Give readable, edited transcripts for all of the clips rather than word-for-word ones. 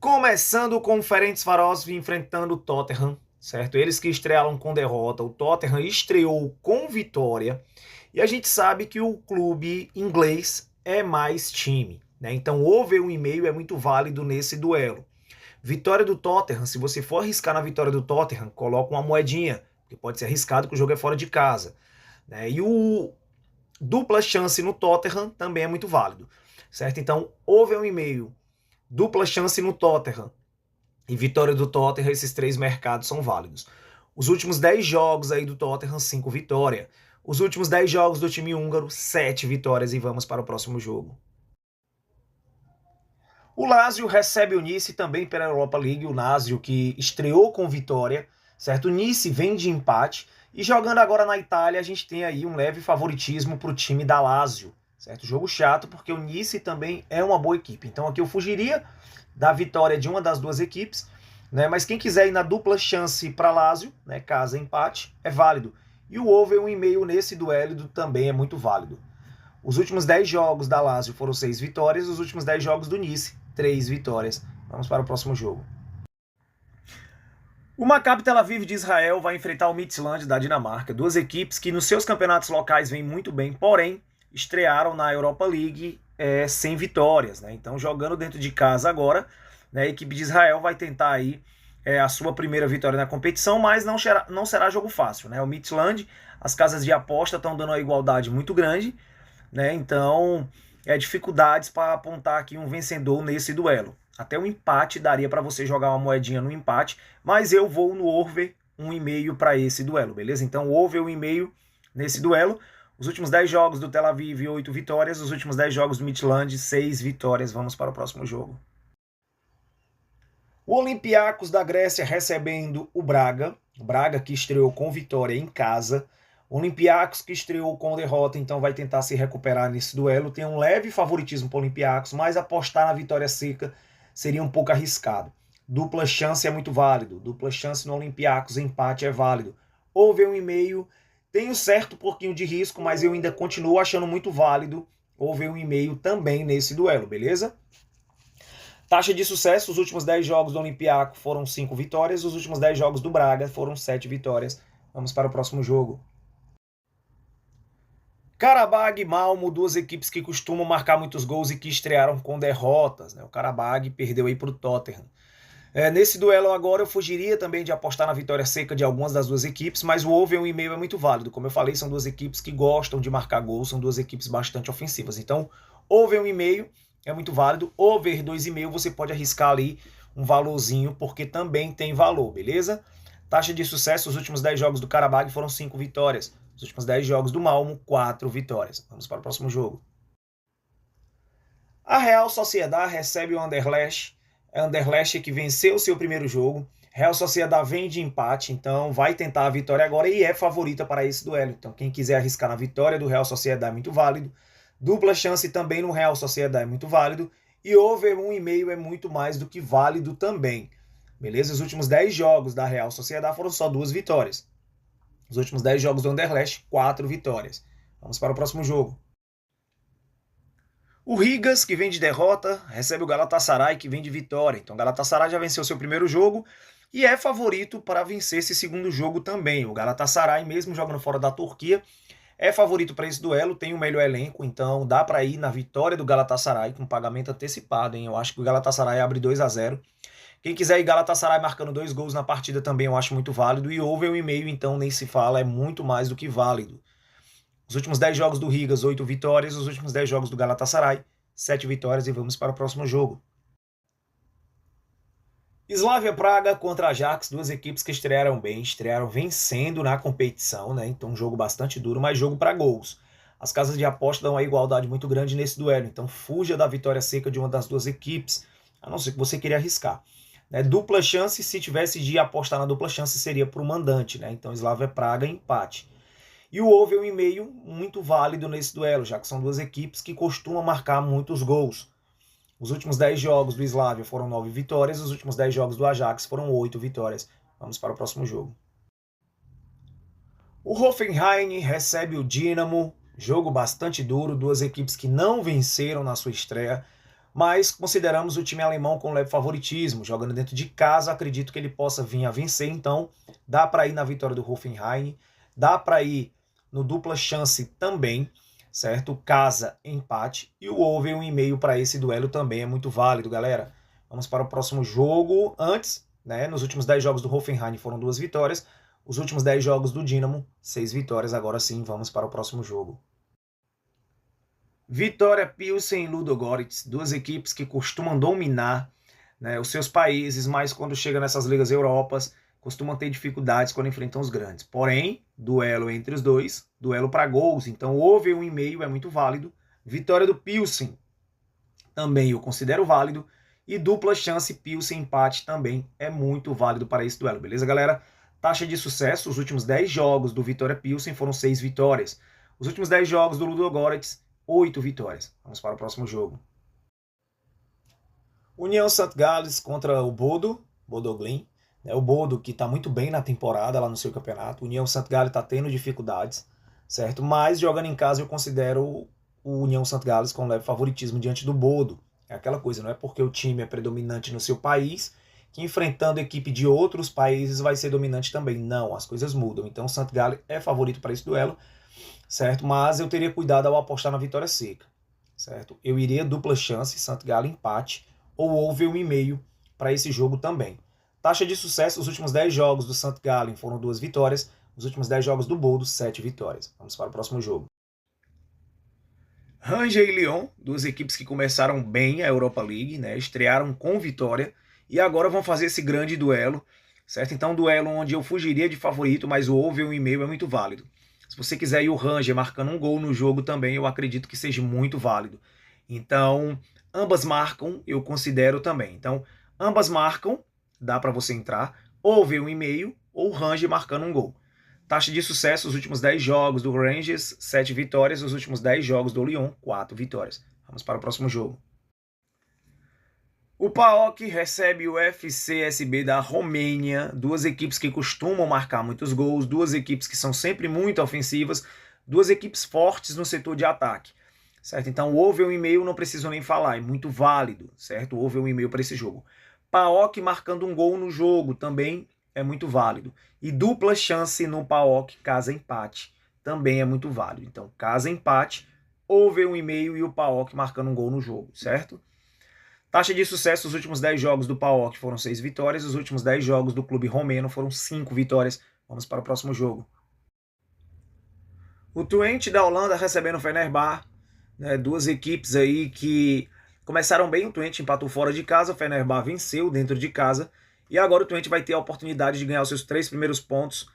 Começando com o Ferencváros enfrentando o Tottenham, certo? Eles que estrearam com derrota, o Tottenham estreou com vitória. E a gente sabe que o clube inglês é mais time, né? Então over 1,5 é muito válido nesse duelo. Vitória do Tottenham, se você for arriscar na vitória do Tottenham, coloca uma moedinha, que pode ser arriscado que o jogo é fora de casa, né? E o dupla chance no Tottenham também é muito válido, certo? Então over 1,5, dupla chance no Tottenham e vitória do Tottenham, esses três mercados são válidos. Os últimos 10 jogos aí do Tottenham, 5 vitórias. Os últimos 10 jogos do time húngaro, 7 vitórias e vamos para o próximo jogo. O Lazio recebe o Nice também pela Europa League, o Lazio que estreou com vitória, certo? O Nice vem de empate e jogando agora na Itália a gente tem aí um leve favoritismo para o time da Lazio, certo? Jogo chato porque o Nice também é uma boa equipe. Então aqui eu fugiria da vitória de uma das duas equipes, né? Mas quem quiser ir na dupla chance para Lazio, né? Caso empate, é válido. E o over 1,5 nesse duelo também é muito válido. Os últimos 10 jogos da Lazio foram 6 vitórias, os últimos 10 jogos do Nice, 3 vitórias. Vamos para o próximo jogo. O Maccabi Tel Aviv de Israel vai enfrentar o Midtjylland da Dinamarca, duas equipes que nos seus campeonatos locais vêm muito bem, porém estrearam na Europa League sem vitórias, né? Então jogando dentro de casa agora, né, a equipe de Israel vai tentar aí a sua primeira vitória na competição, mas não será jogo fácil, né? O Midtjylland, as casas de aposta estão dando uma igualdade muito grande, né? Então, dificuldades para apontar aqui um vencedor nesse duelo. Até um empate daria para você jogar uma moedinha no empate, mas eu vou no over 1,5 para esse duelo, beleza? Então, over 1,5 nesse duelo. Os últimos 10 jogos do Tel Aviv, 8 vitórias. Os últimos 10 jogos do Midtjylland, 6 vitórias. Vamos para o próximo jogo. O Olympiacos da Grécia recebendo o Braga. O Braga que estreou com vitória em casa. O Olympiacos que estreou com derrota, então vai tentar se recuperar nesse duelo. Tem um leve favoritismo para o Olympiacos, mas apostar na vitória seca seria um pouco arriscado. Dupla chance é muito válido. Dupla chance no Olympiacos, empate é válido. Over 1,5, tem um certo pouquinho de risco, mas eu ainda continuo achando muito válido. Over 1,5 também nesse duelo, beleza? Taxa de sucesso, os últimos 10 jogos do Olympiacos foram 5 vitórias, os últimos 10 jogos do Braga foram 7 vitórias. Vamos para o próximo jogo. Qarabag e Malmo, duas equipes que costumam marcar muitos gols e que estrearam com derrotas, né? O Qarabag perdeu aí para o Tottenham. Nesse duelo agora eu fugiria também de apostar na vitória seca de algumas das duas equipes, mas o over 1,5 é muito válido. Como eu falei, são duas equipes que gostam de marcar gols, são duas equipes bastante ofensivas. Então, over 1,5 é muito válido. Over 2,5 você pode arriscar ali um valorzinho, porque também tem valor, beleza? Taxa de sucesso, os últimos 10 jogos do Qarabag foram 5 vitórias. Os últimos 10 jogos do Malmo, 4 vitórias. Vamos para o próximo jogo. A Real Sociedad recebe o Anderlecht. É o Anderlecht que venceu o seu primeiro jogo. Real Sociedad vem de empate, então vai tentar a vitória agora e é favorita para esse duelo. Então quem quiser arriscar na vitória do Real Sociedad é muito válido. Dupla chance também no Real Sociedad é muito válido. E over 1,5 é muito mais do que válido também. Beleza? Os últimos 10 jogos da Real Sociedad foram só 2 vitórias. Os últimos 10 jogos do Anderlecht, 4 vitórias. Vamos para o próximo jogo. O Rigas, que vem de derrota, recebe o Galatasaray, que vem de vitória. Então o Galatasaray já venceu seu primeiro jogo e é favorito para vencer esse segundo jogo também. O Galatasaray, mesmo jogando fora da Turquia, é favorito para esse duelo, tem o melhor elenco, então dá para ir na vitória do Galatasaray com pagamento antecipado, hein? Eu acho que o Galatasaray abre 2-0. Quem quiser ir Galatasaray marcando 2 gols na partida também eu acho muito válido. E over 1,5, então nem se fala, é muito mais do que válido. Os últimos 10 jogos do Rigas, 8 vitórias. Os últimos 10 jogos do Galatasaray, 7 vitórias. E vamos para o próximo jogo. Slavia Praga contra Ajax, duas equipes que estrearam bem, estrearam vencendo na competição, né? Então um jogo bastante duro, mas jogo para gols. As casas de aposta dão uma igualdade muito grande nesse duelo, então fuja da vitória seca de uma das duas equipes, a não ser que você queira arriscar. Dupla chance, se tivesse de apostar na dupla chance, seria para o mandante, né? Então Slavia Praga empate. E o over 1,5 muito válido nesse duelo, já que são duas equipes que costumam marcar muitos gols. Os últimos 10 jogos do Slavia foram 9 vitórias, os últimos 10 jogos do Ajax foram 8 vitórias. Vamos para o próximo jogo. O Hoffenheim recebe o Dinamo, jogo bastante duro, duas equipes que não venceram na sua estreia, mas consideramos o time alemão com leve favoritismo, jogando dentro de casa, acredito que ele possa vir a vencer, então dá para ir na vitória do Hoffenheim, dá para ir no dupla chance também, certo? Casa, empate, e o over 1,5 para esse duelo também é muito válido, galera. Vamos para o próximo jogo. Antes, né, nos últimos 10 jogos do Hoffenheim foram 2 vitórias, os últimos 10 jogos do Dinamo, 6 vitórias. Agora sim, vamos para o próximo jogo. Vitória Pilsen e Ludogorets, duas equipes que costumam dominar, né, os seus países, mas quando chega nessas ligas Europas, costumam ter dificuldades quando enfrentam os grandes. Porém, duelo entre os dois, duelo para gols, então over 1,5 é muito válido. Vitória do Pilsen também eu considero válido, e dupla chance Pilsen empate também é muito válido para esse duelo, beleza, galera? Taxa de sucesso, os últimos 10 jogos do Vitória Pilsen foram 6 vitórias. Os últimos 10 jogos do Ludogorets, 8 vitórias. Vamos para o próximo jogo. União St. Galles contra o Bodo Glimt. O Bodo que está muito bem na temporada lá no seu campeonato. União St. Galles está tendo dificuldades, certo? Mas jogando em casa eu considero o União St. Galles com leve favoritismo diante do Bodo. É aquela coisa, não é porque o time é predominante no seu país que enfrentando equipe de outros países vai ser dominante também. Não, as coisas mudam. Então o St. Galles é favorito para esse duelo, certo? Mas eu teria cuidado ao apostar na vitória seca, certo? Eu iria dupla chance, St. Gallen empate, ou over 1,5 para esse jogo também. Taxa de sucesso, os últimos 10 jogos do St. Gallen foram 2 vitórias, os últimos 10 jogos do Bodo, 7 vitórias. Vamos para o próximo jogo. Rangers e Lyon, duas equipes que começaram bem a Europa League, né? Estrearam com vitória e agora vão fazer esse grande duelo, certo? Então, um duelo onde eu fugiria de favorito, mas o over 1,5 é muito válido. Se você quiser ir o Rangers marcando um gol no jogo também, eu acredito que seja muito válido. Então, ambas marcam, eu considero também. Então, ambas marcam, dá para você entrar, over 1,5 ou Rangers marcando um gol. Taxa de sucesso, os últimos 10 jogos do Rangers, 7 vitórias. Os últimos 10 jogos do Lyon, 4 vitórias. Vamos para o próximo jogo. O PAOK recebe o FCSB da Romênia, duas equipes que costumam marcar muitos gols, duas equipes que são sempre muito ofensivas, duas equipes fortes no setor de ataque, certo? Então o over 1,5 não preciso nem falar, é muito válido, certo? O over 1,5 para esse jogo. PAOK marcando um gol no jogo também é muito válido. E dupla chance no PAOK, casa empate, também é muito válido. Então casa empate, over 1,5 e o PAOK marcando um gol no jogo, certo? Taxa de sucesso, os últimos 10 jogos do PAOK foram 6 vitórias, os últimos 10 jogos do clube romeno foram 5 vitórias. Vamos para o próximo jogo. O Twente da Holanda recebendo o Fenerbahçe, né, duas equipes aí que começaram bem, o Twente empatou fora de casa, o Fenerbahçe venceu dentro de casa, e agora o Twente vai ter a oportunidade de ganhar os seus 3 primeiros pontos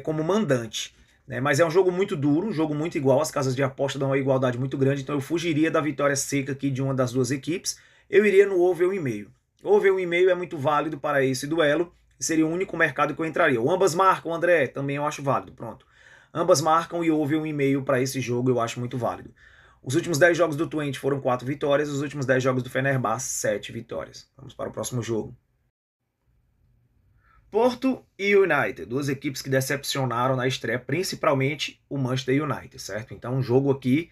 como mandante. Mas é um jogo muito duro, um jogo muito igual, as casas de aposta dão uma igualdade muito grande, então eu fugiria da vitória seca aqui de uma das duas equipes, eu iria no over 1,5. Over 1,5 é muito válido para esse duelo, e seria o único mercado que eu entraria. O ambas marcam, André, também eu acho válido, pronto. Ambas marcam e over 1,5 para esse jogo eu acho muito válido. Os últimos 10 jogos do Twente foram 4 vitórias, os últimos 10 jogos do Fenerbahçe, 7 vitórias. Vamos para o próximo jogo. Porto e United, duas equipes que decepcionaram na estreia, principalmente o Manchester United, certo? Então um jogo aqui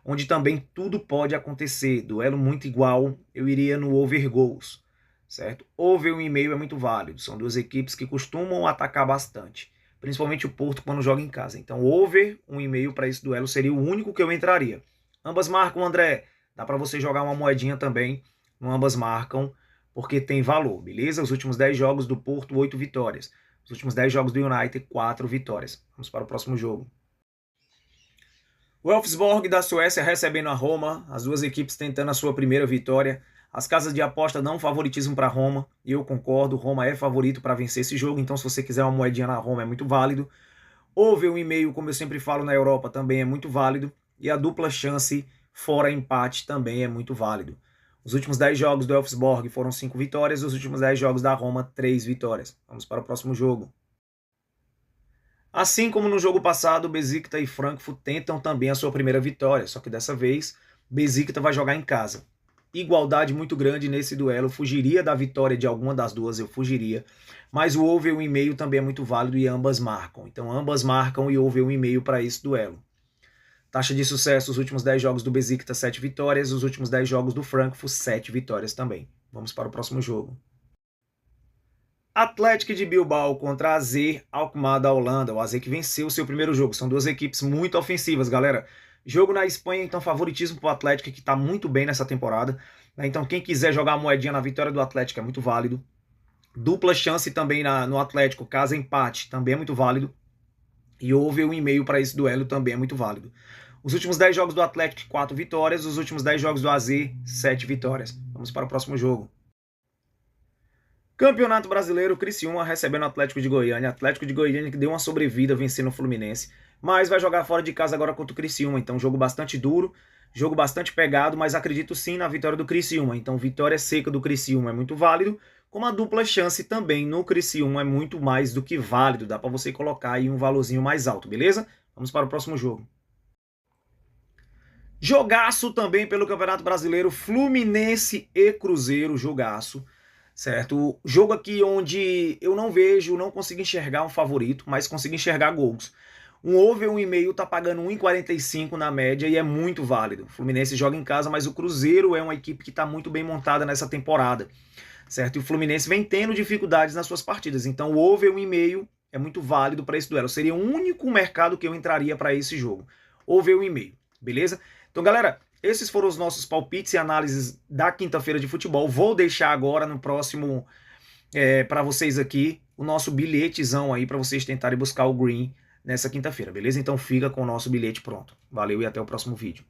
onde também tudo pode acontecer, duelo muito igual, eu iria no over goals, certo? Over 1,5 é muito válido, são duas equipes que costumam atacar bastante, principalmente o Porto quando joga em casa. Então over 1,5 para esse duelo seria o único que eu entraria. Ambas marcam, André, dá para você jogar uma moedinha também no ambas marcam, porque tem valor, beleza? Os últimos 10 jogos do Porto, 8 vitórias. Os últimos 10 jogos do United, 4 vitórias. Vamos para o próximo jogo. O Elfsborg da Suécia recebendo a Roma, as duas equipes tentando a sua primeira vitória. As casas de aposta dão favoritismo para Roma, e eu concordo, Roma é favorito para vencer esse jogo, então se você quiser uma moedinha na Roma é muito válido. Over 1,5, como eu sempre falo na Europa, também é muito válido, e a dupla chance fora empate também é muito válido. Os últimos 10 jogos do Elfsborg foram 5 vitórias, os últimos 10 jogos da Roma, 3 vitórias. Vamos para o próximo jogo. Assim como no jogo passado, Besiktas e Frankfurt tentam também a sua primeira vitória, só que dessa vez, Besiktas vai jogar em casa. Igualdade muito grande nesse duelo, fugiria da vitória de alguma das duas, eu fugiria. Mas o over 1,5 também é muito válido e ambas marcam. Então ambas marcam e over 1,5 para esse duelo. Taxa de sucesso, os últimos 10 jogos do Besiktas, 7 vitórias. Os últimos 10 jogos do Frankfurt, 7 vitórias também. Vamos para o próximo jogo. Atlético de Bilbao contra AZ Alkmaar da Holanda. O AZ que venceu o seu primeiro jogo. São duas equipes muito ofensivas, galera. Jogo na Espanha, então favoritismo para o Atlético, que está muito bem nessa temporada. Então quem quiser jogar a moedinha na vitória do Atlético é muito válido. Dupla chance também no Atlético, caso empate, também é muito válido. E over 1,5 para esse duelo também é muito válido. Os últimos 10 jogos do Atlético, 4 vitórias. Os últimos 10 jogos do AZ, 7 vitórias. Vamos para o próximo jogo. Campeonato Brasileiro, Criciúma recebendo o Atlético de Goiânia. Atlético de Goiânia que deu uma sobrevida vencendo o Fluminense, mas vai jogar fora de casa agora contra o Criciúma. Então jogo bastante duro, jogo bastante pegado, mas acredito sim na vitória do Criciúma. Então vitória seca do Criciúma é muito válido, como a dupla chance também no Criciúma é muito mais do que válido. Dá para você colocar aí um valorzinho mais alto, beleza? Vamos para o próximo jogo. Jogaço também pelo Campeonato Brasileiro, Fluminense e Cruzeiro, jogaço. Certo? Jogo aqui onde eu não consigo enxergar um favorito, mas consigo enxergar gols. Um over 1,5 tá pagando 1,45 na média e é muito válido. O Fluminense joga em casa, mas o Cruzeiro é uma equipe que está muito bem montada nessa temporada. Certo? E o Fluminense vem tendo dificuldades nas suas partidas. Então o over 1,5 é muito válido para esse duelo. Seria o único mercado que eu entraria para esse jogo. Over 1,5, beleza? Então, galera, esses foram os nossos palpites e análises da quinta-feira de futebol. Vou deixar agora no próximo para vocês aqui o nosso bilhetezão aí para vocês tentarem buscar o green nessa quinta-feira, beleza? Então fica com o nosso bilhete pronto. Valeu e até o próximo vídeo.